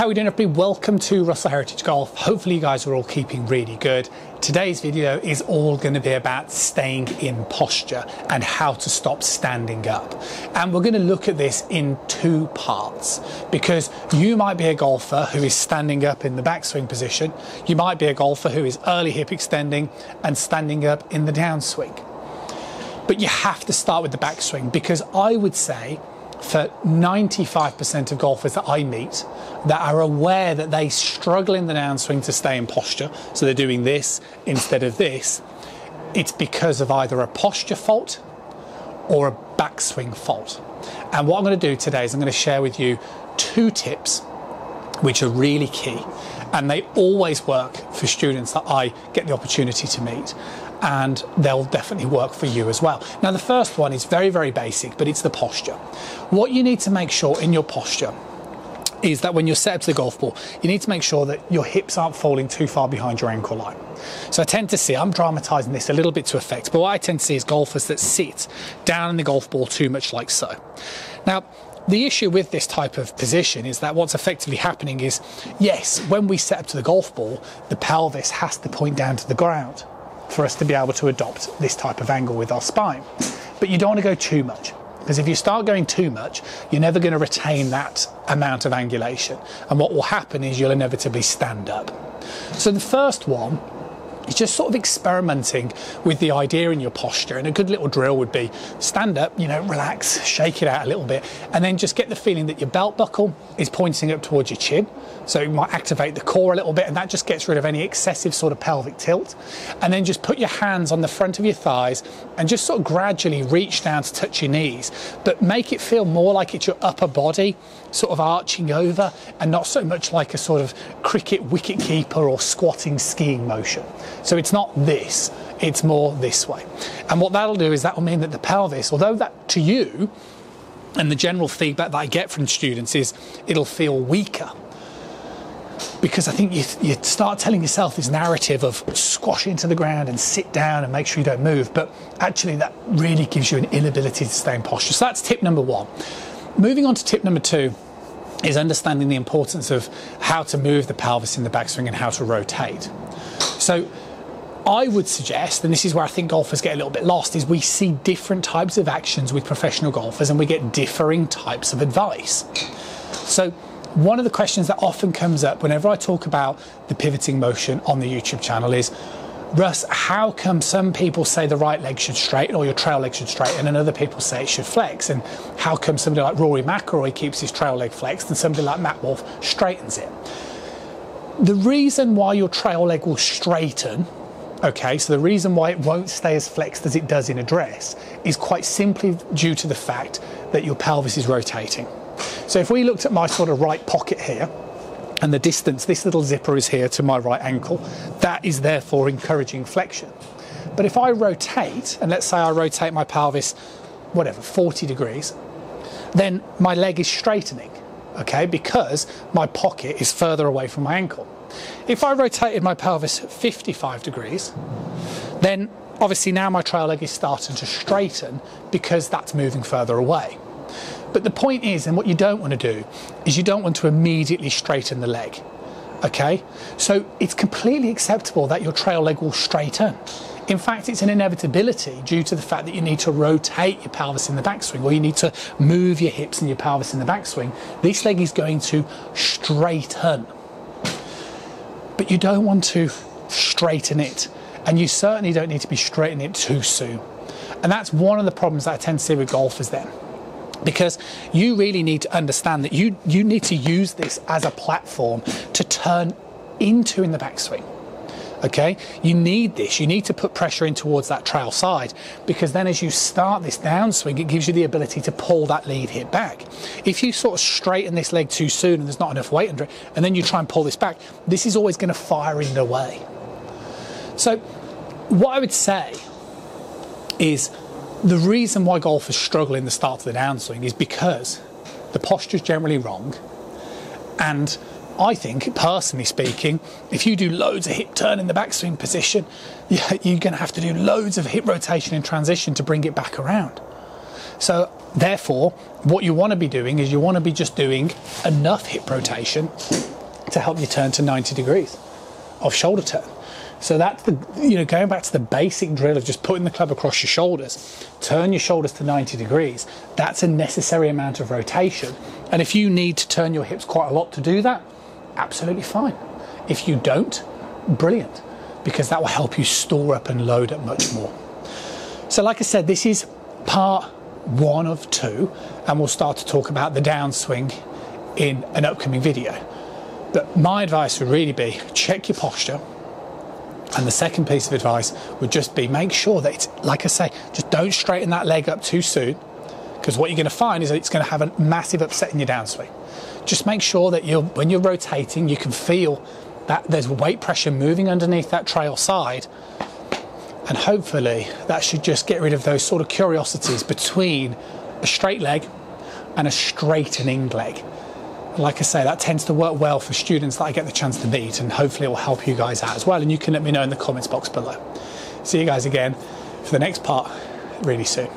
How are we doing, everybody? Welcome to Russell Heritage Golf. Hopefully you guys are all keeping really good. Today's video is all going to be about staying in posture and how to stop standing up. And we're going to look at this in two parts, because you might be a golfer who is standing up in the backswing position. You might be a golfer who is early hip extending and standing up in the downswing. But you have to start with the backswing, because I would say for 95% of golfers that I meet that are aware that they struggle in the downswing to stay in posture, so they're doing this instead of this, it's because of either a posture fault or a backswing fault. And what I'm going to do today is I'm going to share with you two tips which are really key, and they always work for students that I get the opportunity to meet, and they'll definitely work for you as well. Now, the first one is very, very basic, but it's the posture. What you need to make sure in your posture is that when you're set up to the golf ball, you need to make sure that your hips aren't falling too far behind your ankle line. So I tend to see, I'm dramatising this a little bit to effect, but what I tend to see is golfers that sit down in the golf ball too much, like so. Now, the issue with this type of position is that what's effectively happening is, yes, when we set up to the golf ball, the pelvis has to point down to the ground for us to be able to adopt this type of angle with our spine. But you don't want to go too much, because if you start going too much, you're never going to retain that amount of angulation. And what will happen is you'll inevitably stand up. So the first one is just sort of experimenting with the idea in your posture. And a good little drill would be stand up, you know, relax, shake it out a little bit, and then just get the feeling that your belt buckle is pointing up towards your chin. So it might activate the core a little bit, and that just gets rid of any excessive sort of pelvic tilt. And then just put your hands on the front of your thighs and just sort of gradually reach down to touch your knees, but make it feel more like it's your upper body sort of arching over, and not so much like a sort of cricket wicket keeper or squatting skiing motion. So it's not this, it's more this way. And what that'll do is that will mean that the pelvis, although that to you, and the general feedback that I get from students is it'll feel weaker, because I think you start telling yourself this narrative of squash into the ground and sit down and make sure you don't move, but actually that really gives you an inability to stay in posture. So that's tip number one. Moving on to tip number two is understanding the importance of how to move the pelvis in the backswing and how to rotate. So I would suggest, and this is where I think golfers get a little bit lost, is we see different types of actions with professional golfers and we get differing types of advice. So one of the questions that often comes up whenever I talk about the pivoting motion on the YouTube channel is, Russ, how come some people say the right leg should straighten or your trail leg should straighten and other people say it should flex? And how come somebody like Rory McIlroy keeps his trail leg flexed and somebody like Matt Wolf straightens it? The reason why your trail leg will straighten, okay, so the reason why it won't stay as flexed as it does in a dress is quite simply due to the fact that your pelvis is rotating. So if we looked at my sort of right pocket here, and the distance, this little zipper is here to my right ankle, that is therefore encouraging flexion. But if I rotate, and let's say I rotate my pelvis, whatever, 40 degrees, then my leg is straightening, okay, because my pocket is further away from my ankle. If I rotated my pelvis 55 degrees, then obviously now my trail leg is starting to straighten because that's moving further away. But the point is, and what you don't want to do, is you don't want to immediately straighten the leg, okay? So it's completely acceptable that your trail leg will straighten. In fact, it's an inevitability due to the fact that you need to rotate your pelvis in the backswing, or you need to move your hips and your pelvis in the backswing. This leg is going to straighten. But you don't want to straighten it, and you certainly don't need to be straightening it too soon. And that's one of the problems that I tend to see with golfers then. Because you really need to understand that you need to use this as a platform to turn into in the backswing, okay? You need this, you need to put pressure in towards that trail side, because then as you start this downswing, it gives you the ability to pull that lead hip back. If you sort of straighten this leg too soon and there's not enough weight under it, and then you try and pull this back, this is always going to fire in the way. So what I would say is, the reason why golfers struggle in the start of the downswing is because the posture is generally wrong. And I think, personally speaking, if you do loads of hip turn in the backswing position, you're going to have to do loads of hip rotation in transition to bring it back around. So therefore, what you want to be doing is you want to be just doing enough hip rotation to help you turn to 90 degrees of shoulder turn. So that's the, going back to the basic drill of just putting the club across your shoulders, turn your shoulders to 90 degrees. That's a necessary amount of rotation. And if you need to turn your hips quite a lot to do that, absolutely fine. If you don't, brilliant, because that will help you store up and load up much more. So like I said, this is part 1 of 2, and we'll start to talk about the downswing in an upcoming video. But my advice would really be check your posture. And the second piece of advice would just be make sure that it's, like I say, just don't straighten that leg up too soon, because what you're going to find is that it's going to have a massive upset in your downswing. Just make sure that when you're rotating, you can feel that there's weight pressure moving underneath that trail side, and hopefully that should just get rid of those sort of curiosities between a straight leg and a straightening leg. Like I say, that tends to work well for students that I get the chance to meet, and hopefully it will help you guys out as well, and you can let me know in the comments box below. See you guys again for the next part really soon.